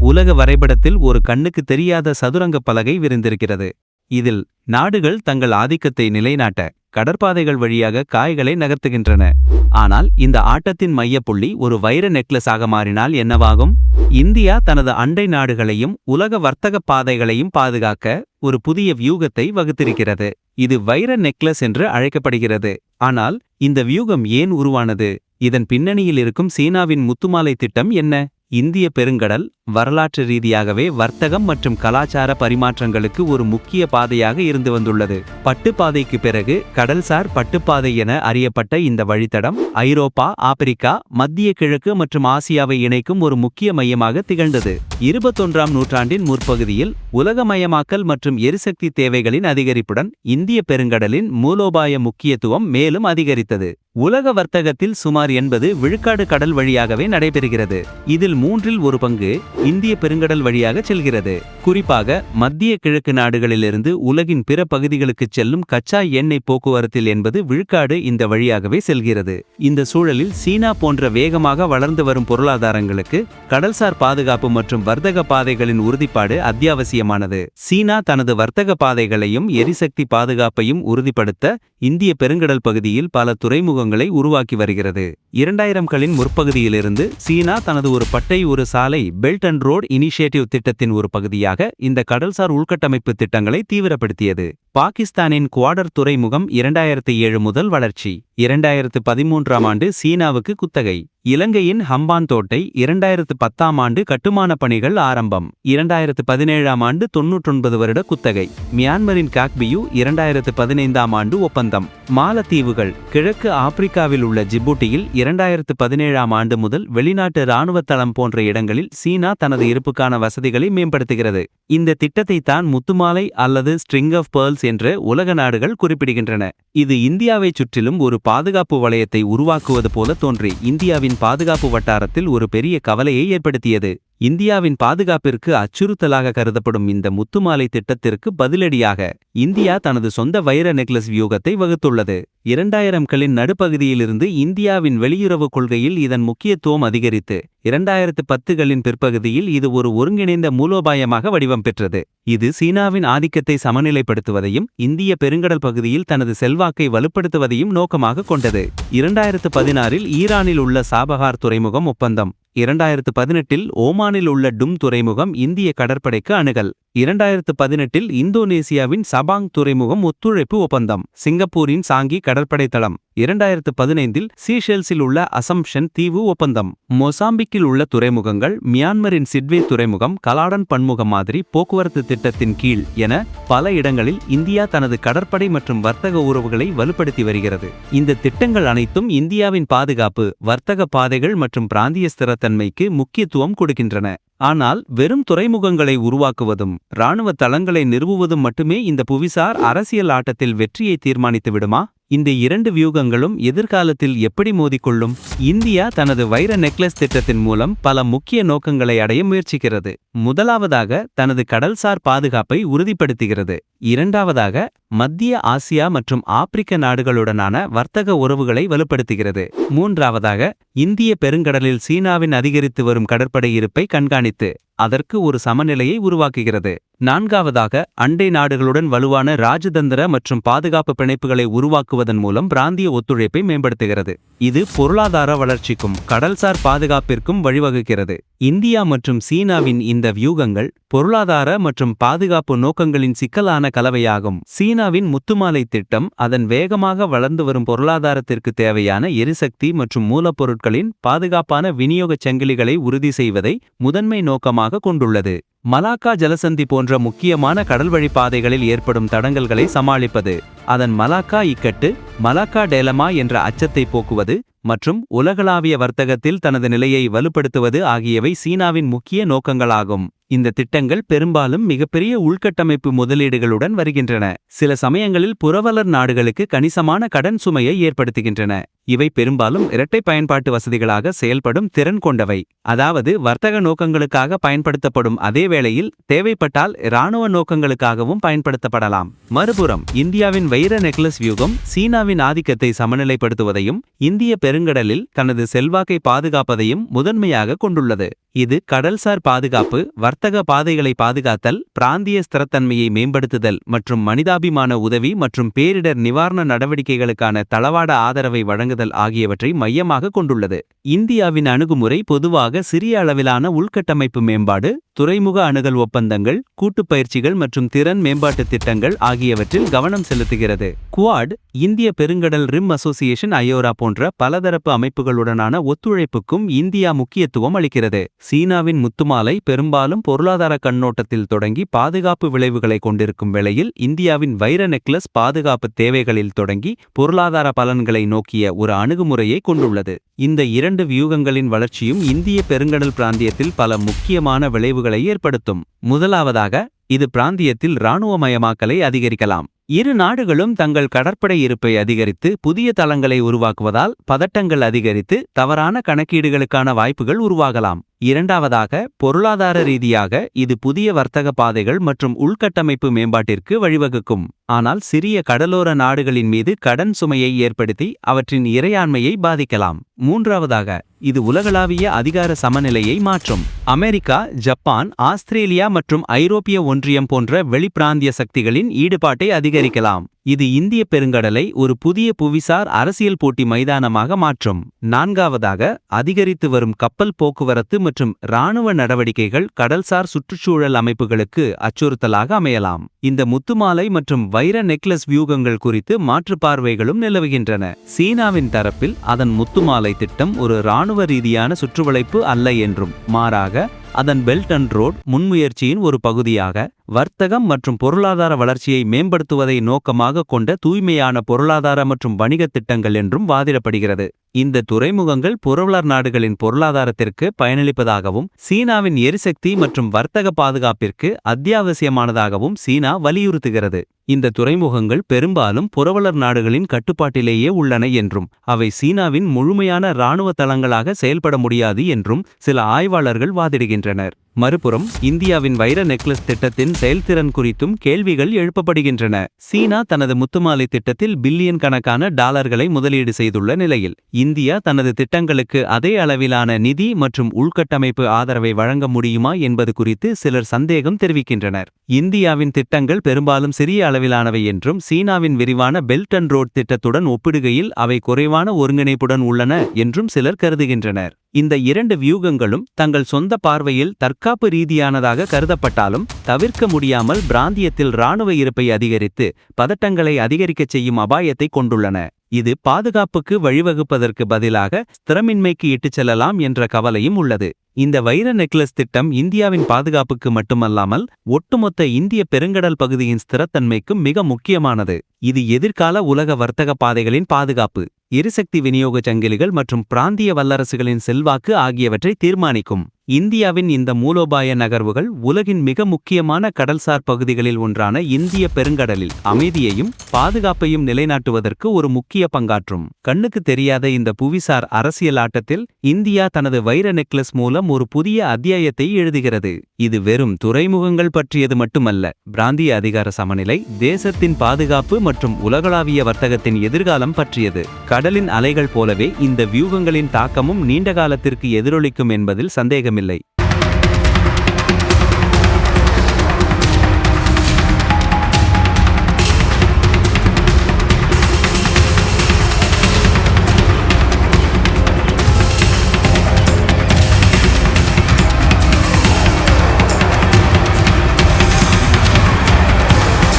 உலக வரைபடத்தில் ஒரு கண்ணுக்கு தெரியாத சதுரங்க பலகை விரிந்திருக்கிறது. இதில் நாடுகள் தங்கள் ஆதிக்கத்தை நிலைநாட்ட கடற்பாதைகள் வழியாக காய்களை நகர்த்துகின்றன. ஆனால் இந்த ஆட்டத்தின் மையப்புள்ளி ஒரு வைர நெக்லஸாக மாறினால் என்னவாகும்? இந்தியா தனது அண்டை நாடுகளையும் உலக வர்த்தக பாதைகளையும் பாதுகாக்க ஒரு புதிய வியூகத்தை வகுத்திருக்கிறது. இது வைர நெக்லஸ் என்று அழைக்கப்படுகிறது. ஆனால் இந்த வியூகம் ஏன் உருவானது? இதன் பின்னணியில் இருக்கும் சீனாவின் முத்துமாலை திட்டம் என்ன? இந்திய பெருங்கடல் வரலாற்று ரீதியாகவே வர்த்தகம் மற்றும் கலாச்சார பரிமாற்றங்களுக்கு ஒரு முக்கிய பாதையாக இருந்து வந்துள்ளது. பட்டுப்பாதைக்கு பிறகு கடல்சார் பட்டுப்பாதை என அறியப்பட்ட இந்த வழித்தடம் ஐரோப்பா, ஆப்பிரிக்கா, மத்திய கிழக்கு மற்றும் ஆசியாவை இணைக்கும் ஒரு முக்கிய மையமாக திகழ்ந்தது. 21ஆம் நூற்றாண்டின் முற்பகுதியில் உலகமயமாக்கல் மற்றும் எரிசக்தி தேவைகளின் அதிகரிப்புடன் இந்திய பெருங்கடலின் மூலோபாய முக்கியத்துவம் மேலும் அதிகரித்தது. உலக வர்த்தகத்தில் சுமார் 80 விழுக்காடு கடல் வழியாகவே நடைபெறுகிறது. இதில் 1/3 பங்கு இந்திய பெருங்கடல் வழியாக செல்கிறது. குறிப்பாக மத்திய கிழக்கு நாடுகளிலிருந்து உலகின் பிற பகுதிகளுக்குச் செல்லும் கச்சா எண்ணெய் போக்குவரத்தில் 80 விழுக்காடு இந்த வழியாகவே செல்கிறது. இந்த சூழலில் சீனா போன்ற வேகமாக வளர்ந்து வரும் பொருளாதாரங்களுக்கு கடல்சார் பாதுகாப்பு மற்றும் வர்த்தக பாதைகளின் உறுதிப்பாடு அத்தியாவசியமானது. சீனா தனது வர்த்தக பாதைகளையும் எரிசக்தி பாதுகாப்பையும் உறுதிப்படுத்த இந்திய பெருங்கடல் பகுதியில் பல துறைமுகங்களை உருவாக்கி வருகிறது. 2000களின் முற்பகுதியிலிருந்து சீனா தனது ஒரு பட்டை ஒரு சாலை பெல்ட் அண்ட் ரோட் இனிஷியேட்டிவ் திட்டத்தின் ஒரு பகுதியாக இந்த கடல்சார் உள்கட்டமைப்பு திட்டங்களை தீவிரப்படுத்தியது. பாகிஸ்தானின் குவாடர் துறைமுகம் 2007 முதல் வளர்ச்சி. 2013ஆம் ஆண்டு சீனாவுக்கு குத்தகை. இலங்கையின் ஹம்பான் தோட்டை 2010ஆம் ஆண்டு கட்டுமான பணிகள் ஆரம்பம். 2017ஆம் ஆண்டு 99 வருட குத்தகை. மியான்மரின் காக்பியு 2015ஆம் ஆண்டு ஒப்பந்தம். மாலத்தீவுகள் கிழக்கு ஆப்பிரிக்காவில் உள்ள ஜிபூட்டியில் 2017ஆம் ஆண்டு முதல் வெளிநாட்டு இராணுவ தளம் போன்ற இடங்களில் சீனா தனது இருப்புக்கான வசதிகளை மேம்படுத்துகிறது. இந்த திட்டத்தை தான் முத்துமாலை அல்லது ஸ்ட்ரிங் ஆஃப் பேர்ல்ஸ் என்று உலக நாடுகள் குறிப்பிடுகின்றன. இது இந்தியாவை சுற்றிலும் ஒரு பாதுகாப்பு வளையத்தை உருவாக்குவது போல தோன்றி இந்தியாவின் பாதுகாப்பு வட்டாரத்தில் ஒரு பெரிய கவலையை ஏற்படுத்தியது. இந்தியாவின் பாதுகாப்பிற்கு அச்சுறுத்தலாக கருதப்படும் இந்த முத்துமாலை திட்டத்திற்கு பதிலடியாக இந்தியா தனது சொந்த வைர நெக்லஸ் வியூகத்தை வகுத்துள்ளது. 2000களின் நடுப்பகுதியிலிருந்து இந்தியாவின் வெளியுறவு கொள்கையில் இதன் முக்கியத்துவம் அதிகரித்து 2010களின் பிற்பகுதியில் இது ஒரு ஒருங்கிணைந்த மூலோபாயமாக வடிவம் பெற்றது. இது சீனாவின் ஆதிக்கத்தை சமநிலைப்படுத்துவதையும் இந்திய பெருங்கடல் பகுதியில் தனது செல்வாக்கை வலுப்படுத்துவதையும் நோக்கமாக கொண்டது. 2016இல் ஈரானில் உள்ள சாபஹார் துறைமுகம் ஒப்பந்தம். 2018இல் ஓமானில் உள்ள டும் துறைமுகம் இந்திய கடற்படைக்கு அணுகல். 2018இல் இந்தோனேசியாவின் சபாங் துறைமுகம் ஒத்துழைப்பு ஒப்பந்தம். சிங்கப்பூரின் சாங்கி கடற்படை தளம். 2015இல் சீஷெல்ஸில் உள்ள அசம்ப்ஷன் தீவு ஒப்பந்தம். மொசாம்பிக்கில் உள்ள துறைமுகங்கள் மியான்மரின் சிட்வே துறைமுகம் கலாடன் பன்முக மாதிரி போக்குவரத்து திட்டத்தின் கீழ் என பல இடங்களில் இந்தியா தனது கடற்படை மற்றும் வர்த்தக உறவுகளை வலுப்படுத்தி வருகிறது. இந்த திட்டங்கள் அனைத்தும் இந்தியாவின் பாதுகாப்பு, வர்த்தக பாதைகள் மற்றும் பிராந்திய ஸ்திரத்தன்மைக்கு முக்கியத்துவம் கொடுக்கின்றன. ஆனால் வெறும் துறைமுகங்களை உருவாக்குவதும் இராணுவ தளங்களை நிறுவுவதும் மட்டுமே இந்த புவிசார் அரசியல் ஆட்டத்தில் வெற்றியை தீர்மானித்து விடுமா? இந்த இரண்டு வியூகங்களும் எதிர்காலத்தில் எப்படி மோதிக்கொள்ளும்? இந்தியா தனது வைர நெக்லஸ் திட்டத்தின் மூலம் பல முக்கிய நோக்கங்களை அடைய முயற்சிக்கிறது. முதலாவதாக தனது கடல்சார் பாதுகாப்பை உறுதிப்படுத்துகிறது. இரண்டாவதாக மத்திய ஆசியா மற்றும் ஆப்பிரிக்க நாடுகளுடனான வர்த்தக உறவுகளை வலுப்படுத்துகிறது. மூன்றாவதாக இந்திய பெருங்கடலில் சீனாவின் அதிகரித்து வரும் கடற்படை இருப்பை கண்காணித்து அதற்கு ஒரு சமநிலையை உருவாக்குகிறது. நான்காவதாக அண்டை நாடுகளுடன் வலுவான ராஜதந்திர மற்றும் பாதுகாப்பு பிணைப்புகளை உருவாக்குவதன் மூலம் பிராந்திய ஒத்துழைப்பை மேம்படுத்துகிறது. இது பொருளாதார வளர்ச்சிக்கும் கடல்சார் பாதுகாப்பிற்கும் வழிவகுக்கிறது. இந்தியா மற்றும் சீனாவின் இந்த வியூகங்கள் பொருளாதார மற்றும் பாதுகாப்பு நோக்கங்களின் சிக்கலான கலவையாகும். சீனாவின் முத்துமாலை திட்டம் அதன் வேகமாக வளர்ந்து வரும் பொருளாதாரத்திற்கு தேவையான எரிசக்தி மற்றும் மூலப்பொருட்களின் பாதுகாப்பான விநியோகச் சங்கிலிகளை உறுதி செய்வதை முதன்மை நோக்கமாக கொண்டுள்ளது. மலாக்கா ஜலசந்தி போன்ற முக்கியமான கடல்வழி பாதைகளில் ஏற்படும் தடங்கல்களை சமாளிப்பது, அதன் மலாக்கா இக்கட்டு, மலாக்கா டேலமா என்ற அச்சத்தை போக்குவது மற்றும் உலகளாவிய வர்த்தகத்தில் தனது நிலையை வலுப்படுத்துவது ஆகியவை சீனாவின் முக்கிய நோக்கங்களாகும். இந்த திட்டங்கள் பெரும்பாலும் மிகப்பெரிய உள்கட்டமைப்பு முதலீடுகளுடன் வருகின்றன. சில சமயங்களில் புரவலர் நாடுகளுக்கு கணிசமான கடன் சுமையை ஏற்படுத்துகின்றன. இவை பெரும்பாலும் இரட்டை பயன்பாட்டு வசதிகளாக செயல்படும் திறன் கொண்டவை. அதாவது வர்த்தக நோக்கங்களுக்காக பயன்படுத்தப்படும் அதே வேளையில் தேவைப்பட்டால் இராணுவ நோக்கங்களுக்காகவும் பயன்படுத்தப்படலாம். மறுபுறம் இந்தியாவின் வைர நெக்லஸ் வியூகம் சீனாவின் ஆதிக்கத்தை சமநிலைப்படுத்துவதையும் இந்திய பெருங்கடலில் தனது செல்வாக்கை பாதுகாப்பதையும் முதன்மையாக கொண்டுள்ளது. இது கடல்சார் பாதுகாப்பு, வர்த்தக பாதைகளை பாதுகாத்தல், பிராந்திய ஸ்திரத்தன்மையை மேம்படுத்துதல் மற்றும் மனிதாபிமான உதவி மற்றும் பேரிடர் நிவாரண நடவடிக்கைகளுக்கான தளவாட ஆதரவை வழங்குதல் ஆகியவற்றை மையமாக கொண்டுள்ளது. இந்தியாவின் அணுகுமுறை பொதுவாக சிறிய அளவிலான உள்கட்டமைப்பு மேம்பாடு, துறைமுக அணுகல் ஒப்பந்தங்கள், கூட்டுப் பயிற்சிகள் மற்றும் திறன் மேம்பாட்டு திட்டங்கள் ஆகியவற்றில் கவனம் செலுத்துகிறது. குவாட், இந்திய பெருங்கடல் ரிம் அசோசியேஷன் ஐயோரா போன்ற பலதரப்பு அமைப்புகளுடனான ஒத்துழைப்புக்கும் இந்தியா முக்கியத்துவம் அளிக்கிறது. சீனாவின் முத்துமாலை பெரும்பாலும் பொருளாதார கண்ணோட்டத்தில் தொடங்கி பாதுகாப்பு விளைவுகளை கொண்டிருக்கும் வேளையில் இந்தியாவின் வைர நெக்லஸ் பாதுகாப்பு தேவைகளில் தொடங்கி பொருளாதார பலன்களை நோக்கிய ஒரு அணுகுமுறையை கொண்டுள்ளது. இந்த இரண்டு வியூகங்களின் வளர்ச்சியும் இந்திய பெருங்கடல் பிராந்தியத்தில் பல முக்கியமான விளைவுகளை ஏற்படுத்தும். முதலாவதாக, இது பிராந்தியத்தில் இராணுவமயமாக்கலை அதிகரிக்கலாம். இரு நாடுகளும் தங்கள் கடற்படை இருப்பை அதிகரித்து புதிய தளங்களை உருவாக்குவதால் பதட்டங்கள் அதிகரித்து தவறான கணக்கீடுகளுக்கான வாய்ப்புகள் உருவாகலாம். இரண்டாவதாக, பொருளாதார ரீதியாக இது புதிய வர்த்தக பாதைகள் மற்றும் உள்கட்டமைப்பு மேம்பாட்டிற்கு வழிவகுக்கும். ஆனால் சிறிய கடலோர நாடுகளின் மீது கடன் சுமையை ஏற்படுத்தி அவற்றின் இறையாண்மையை பாதிக்கலாம். மூன்றாவதாக, இது உலகளாவிய அதிகார சமநிலையை மாற்றும். அமெரிக்கா, ஜப்பான், ஆஸ்திரேலியா மற்றும் ஐரோப்பிய ஒன்றியம் போன்ற வெளிப்பிராந்திய சக்திகளின் ஈடுபாட்டை அதிகரிக்கலாம். இது இந்திய பெருங்கடலை ஒரு புதிய புவிசார் அரசியல் போட்டி மைதானமாக மாற்றும். நான்காவதாக, அதிகரித்து வரும் கப்பல் போக்குவரத்து மற்றும் இராணுவ நடவடிக்கைகள் கடல்சார் சுற்றுச்சூழல் அமைப்புகளுக்கு அச்சுறுத்தலாக அமையலாம். இந்த முத்துமாலை மற்றும் வைர நெக்லஸ் வியூகங்கள் குறித்து மாற்று பார்வைகளும் நிலவுகின்றன. சீனாவின் தரப்பில் அதன் முத்துமாலை திட்டம் ஒரு இராணுவ ரீதியான சுற்றுவளைப்பு அல்ல என்றும், மாறாக அதன் பெல்ட் அண்ட் ரோட் முன்முயற்சியின் ஒரு பகுதியாக வர்த்தகம் மற்றும் பொருளாதார வளர்ச்சியை மேம்படுத்துவதை நோக்கமாக கொண்ட தூய்மையான பொருளாதார மற்றும் வணிக திட்டங்கள் என்றும் வாதிடப்படுகிறது. இந்த துறைமுகங்கள் புறவலர் நாடுகளின் பொருளாதாரத்திற்கு பயனளிப்பதாகவும் சீனாவின் எரிசக்தி மற்றும் வர்த்தக பாதுகாப்பிற்கு அத்தியாவசியமானதாகவும் சீனா வலியுறுத்துகிறது. இந்த துறைமுகங்கள் பெரும்பாலும் புறவலர் நாடுகளின் கட்டுப்பாட்டிலேயே உள்ளன என்றும் அவை சீனாவின் முழுமையான இராணுவ தளங்களாக செயல்பட முடியாது என்றும் சில ஆய்வாளர்கள் வாதிடுகின்றனர். மறுபுறம் இந்தியாவின் வைர நெக்லஸ் திட்டத்தின் செயல்திறன் குறித்தும் கேள்விகள் எழுப்பப்படுகின்றன. சீனா தனது முத்துமாலை திட்டத்தில் பில்லியன் கணக்கான டாலர்களை முதலீடு செய்துள்ள நிலையில் இந்தியா தனது திட்டங்களுக்கு அதே அளவிலான நிதி மற்றும் உள்கட்டமைப்பு ஆதரவை வழங்க முடியுமா என்பது குறித்து சிலர் சந்தேகம் தெரிவிக்கின்றனர். இந்தியாவின் திட்டங்கள் பெரும்பாலும் சிறிய அளவிலானவை என்றும் சீனாவின் விரிவான பெல்ட் அண்ட் ரோட் திட்டத்துடன் ஒப்பிடுகையில் அவை குறைவான ஒருங்கிணைப்புடன் உள்ளன என்றும் சிலர் கருதுகின்றனர். இந்த இரண்டு வியூகங்களும் தங்கள் சொந்த பார்வையில் தற்காப்பு ரீதியானதாக கருதப்பட்டாலும் தவிர்க்க முடியாமல் பிராந்தியத்தில் இராணுவ இருப்பை அதிகரித்து பதட்டங்களை அதிகரிக்கச் செய்யும் அபாயத்தை கொண்டுள்ளன. இது பாதுகாப்புக்கு வழிவகுப்பதற்கு பதிலாக ஸ்திரமின்மைக்கு இட்டுச் செல்லலாம் என்ற கவலையும் உள்ளது. இந்த வைர நெக்லஸ் திட்டம் இந்தியாவின் பாதுகாப்புக்கு மட்டுமல்லாமல் ஒட்டுமொத்த இந்திய பெருங்கடல் பகுதியின் ஸ்திரத்தன்மைக்கும் மிக முக்கியமானது. இது எதிர்கால உலக வர்த்தக பாதைகளின் பாதுகாப்பு, எரிசக்தி விநியோக சங்கிலிகள் மற்றும் பிராந்திய வல்லரசுகளின் செல்வாக்கு ஆகியவற்றை தீர்மானிக்கும். இந்தியாவின் இந்த மூலோபாய நகர்வுகள் உலகின் மிக முக்கியமான கடல்சார் பகுதிகளில் ஒன்றான இந்திய பெருங்கடலில் அமைதியையும் பாதுகாப்பையும் நிலைநாட்டுவதற்கு ஒரு முக்கிய பங்காற்றும். கண்ணுக்கு தெரியாத இந்த புவிசார் அரசியல் ஆட்டத்தில் இந்தியா தனது வைர நெக்லஸ் மூலம் ஒரு புதிய அத்தியாயத்தை எழுதுகிறது. இது வெறும் துறைமுகங்கள் பற்றியது மட்டுமல்ல, பிராந்திய அதிகார சமநிலை, தேசத்தின் பாதுகாப்பு மற்றும் உலகளாவிய வர்த்தகத்தின் எதிர்காலம் பற்றியது. கடலின் அலைகள் போலவே இந்த வியூகங்களின் தாக்கமும் நீண்ட காலத்திற்கு எதிரொலிக்கும் என்பதில் சந்தேகமில்லை.